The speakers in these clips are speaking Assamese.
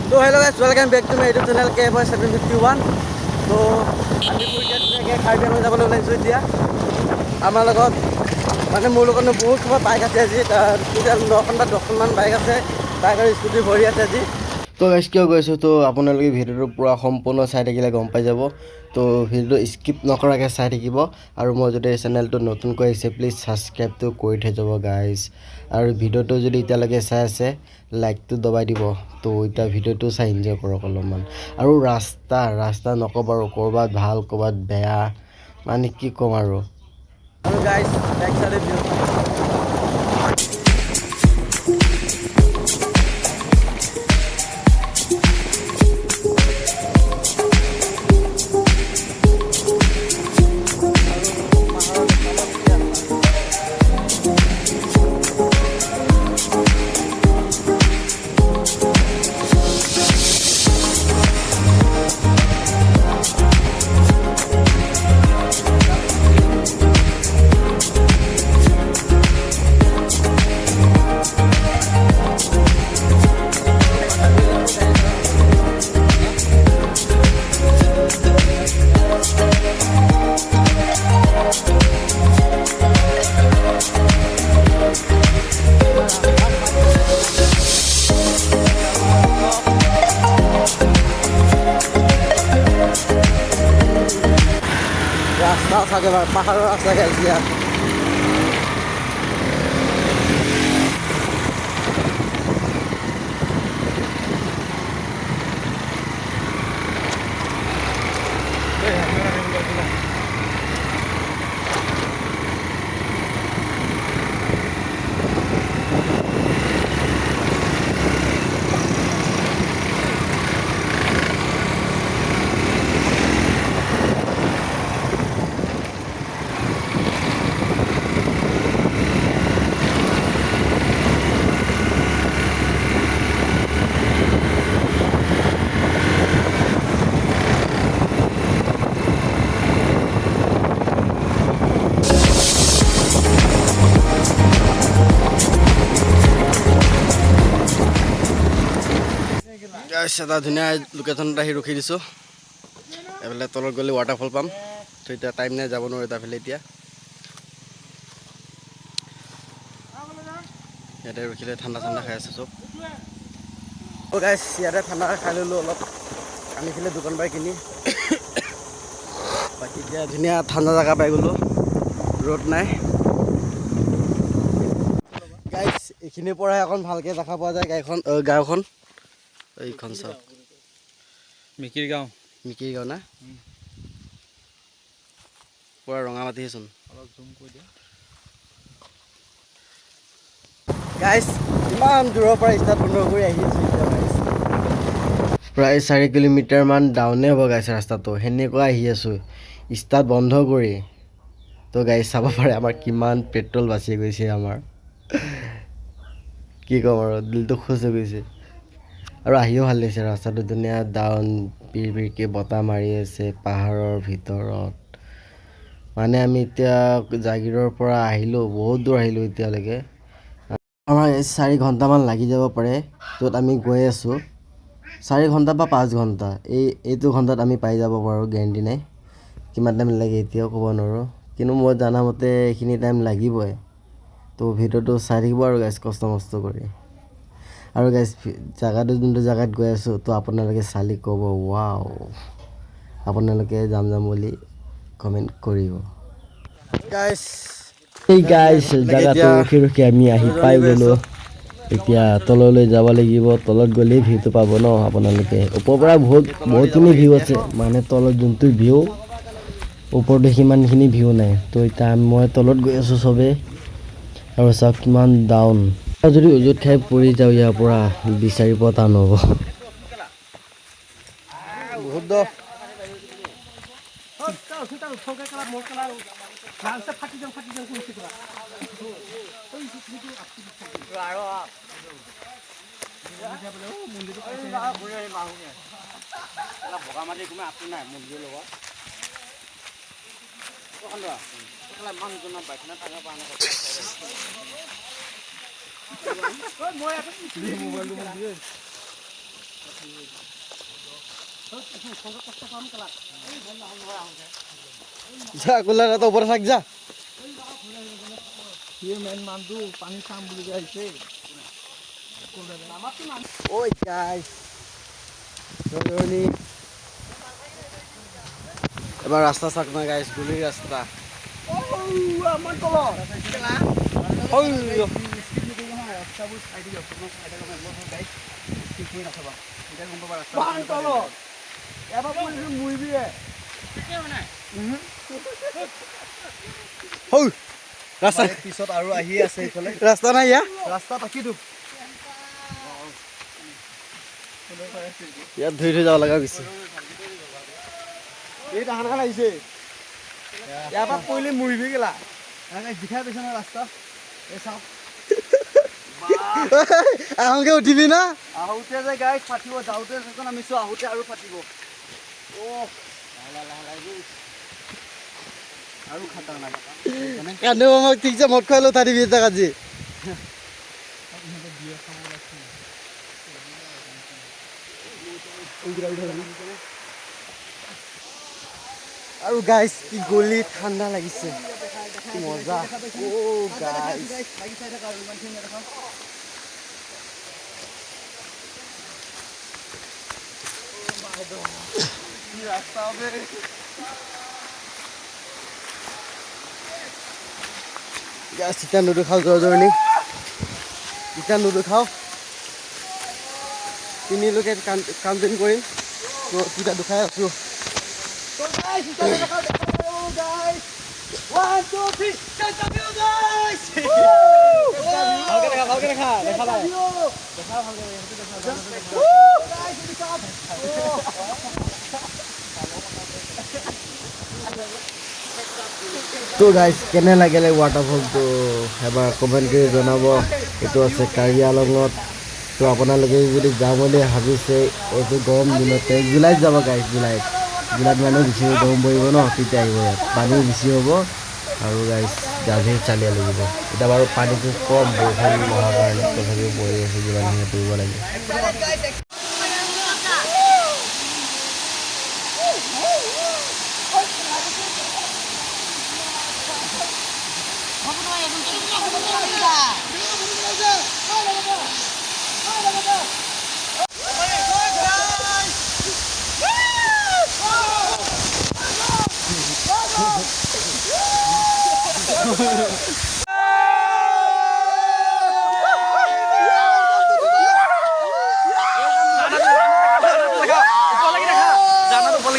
তো hello' guys welcome back to my YouTube channel KFY751। তো আমি পুৰীত ধুনীয়াকৈ কাৰ্বি আংলং যাবলৈ ওলাইছোঁ এতিয়া। আমাৰ লগত মানে মোৰ লগত বহুত সময় বাইক আছে আজি, টোটেল 9খন বা 10খনমান বাইক আছে, বাইক আৰু স্কুটি ভৰি আছে আজি। তো গাইজ কিয় গৈছোঁ, তো আপোনালোকে ভিডিঅ'টো পূৰা সম্পূৰ্ণ চাই থাকিলে গম পাই যাব। তো ভিডিঅ'টো স্কিপ নকৰাকৈ চাই থাকিব, আৰু মই যদি চেনেলটো নতুনকৈ আহিছে প্লিজ ছাবস্ক্ৰাইবটো কৰি থৈ যাব গাইজ। আৰু ভিডিঅ'টো যদি এতিয়ালৈকে চাই আছে লাইকটো দবাই দিব। তো এতিয়া ভিডিঅ'টো চাই এনজয় কৰক অলপমান। আৰু ৰাস্তা নক'ব আৰু, ক'ৰবাত ভাল ক'ৰবাত বেয়া, মানে কি ক'ম আৰু গাইজ বেক চাইডে ভিউ। ৰাস্তা থাকে পাহাড়েৰ ৰাস্তা গেছি আৰ এটা ধুনীয়া লোকেশ্যনত আহি ৰখি দিছোঁ। এইফালে তলত গ'লে ৱাটাৰফল পাম। তো এতিয়া টাইম নাই, যাব নোৱাৰোঁ তাৰফালে এতিয়া। ইয়াতে ৰখিলে ঠাণ্ডা খাই আছোঁ চব। গাইছ ইয়াতে ঠাণ্ডা খাই ল'লোঁ অলপ, আনিছিলে দোকান পাই কিনি। বাকী এতিয়া ধুনীয়া ঠাণ্ডা জেগা পাই গ'লোঁ, ৰ'দ নাই। গাইছ এইখিনিৰ পৰাই অকণ ভালকৈ দেখা পোৱা যায় গাঁওখন। এইখন চাওক, মিকিৰ গাঁও না, পুৰা ৰঙা মাটিচোন। অলপ জুম কৰি দিয়া গাইছ। ইমান দূৰৰ পৰা ষ্টাৰ্ট বন্ধ কৰি আহি আছোঁ এতিয়া গাইছ। প্ৰায় 4 কিলোমিটাৰমান ডাউনে হ'ব গাইছ ৰাস্তাটো, সেনেকুৱা আহি আছোঁ ষ্টাৰ্ট বন্ধ কৰি। তো গাইছ চাব পাৰে আমাৰ কিমান পেট্ৰল বাচি গৈছে আমাৰ। কি ক'ম আৰু, দিলটো খুচ হৈ গৈছে। আৰু আহিও ভাল লাগিছে, ৰাস্তাটো ধুনীয়া, ডাউন পিৰপিৰকৈ বতাহ মাৰি আছে পাহাৰৰ ভিতৰত। মানে আমি এতিয়া জাগিৰৰ পৰা আহিলোঁ, বহুত দূৰ আহিলোঁ এতিয়ালৈকে। আমাৰ 4 ঘণ্টামান লাগি যাব পাৰে য'ত আমি গৈ আছোঁ। 4 ঘণ্টা বা 5 ঘণ্টা, এইটো ঘণ্টাত আমি পাই যাব পাৰোঁ, গেৰেণ্টি নাই। কিমান টাইম লাগে এতিয়াও ক'ব নোৱাৰোঁ, কিন্তু মই জানামতে এইখিনি টাইম লাগিবই। তো ভিডিঅ'টো চাই থাকিব আৰু গাইছ কষ্ট মষ্ট কৰি। আৰু গাইছ জেগাটো যোনটো জেগাত গৈ আছোঁ, তো আপোনালোকে চালি ক'ব ৱাও, আপোনালোকে যাম বুলি কমেণ্ট কৰিব গাইছ। এই গাইছ জেগাটো ৰখি আমি আহি পাই গ'লোঁ। এতিয়া তললৈ যাব লাগিব, তলত গ'লেই ভিউটো পাব ন আপোনালোকে। ওপৰৰ পৰা বহুতখিনি ভিউ আছে, মানে তলত যোনটো ভিউ ওপৰতে সিমানখিনি ভিউ নাই। তো এতিয়া মই তলত গৈ আছোঁ চবেই, আৰু চাওক কিমান ডাউন। যদি উজুত খাই পৰি যাওঁ ইয়াৰ পৰা বিচাৰি পোৱা টান হ'ব। বহুত দ বগা মাটি কোনো আপি নাই মন্দিৰৰ লগত। যা গোলা তো ওপরে থাক যা মেইন মানুহ পানী চাম বুলি আহিছে ওই গাইস এবার রাস্তা চাক না গাইস গুলির রাস্তা আমাৰ তলত ৰাস্তা পিছত আৰু আহি আছে এইফালে ৰাস্তা নাই ইয়া ৰাস্তা তাকিটো ইয়াত ধুই ধুই যাব লগা গৈছে এই তাহান খান আহিছে ইয়াৰ পৰা পৰিলে মৰিবি গেলা জিখাই পাইছে ন ৰাস্তা এই চাওক আহোঁকে উঠিবি না আহোঁতে যে গাড়ী ফাটিব যাওঁতে যখন আমিছো আহোঁতে আৰু ফাটিব আৰু খাটাৰনাক কান্দে আমাক ঠিকছে মদ খুৱাই লৈ উঠাই দিবি এটা কাজি আৰু গাইছ কি গলি ঠাণ্ডা লাগিছে কি মজা ও গাইছ গাইছ চিকেন নুডল খাওঁ জৰ্জৰণি চিকেন নুডল খাওঁ তিনিলোকে কামদিন কৰিম কিটা দুখাই আছোঁ তো গাইজ কেনে লাগিলে ৱাটাৰফলটো এবাৰ কমেণ্ট কৰি জনাব এইটো আছে কাৰ্বি আংলঙত তো আপোনালোকে যদি যাওঁ বুলি ভাবিছে এইটো গৰম দিনতে জুলাইত যাব গাইজ জুলাইত মানে বেছি গৰম পৰিব ন তেতিয়া আহিব ইয়াত পানীও বেছি হ'ব আৰু গাইজ গাভীৰ চালিয়া লাগিব এতিয়া বাৰু পানীটো কম বৰষুণ নোহোৱাৰ কাৰণে তথাপিও পৰি আছে যিমানখিনি পৰিব লাগে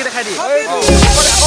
দেখাই দিয়ে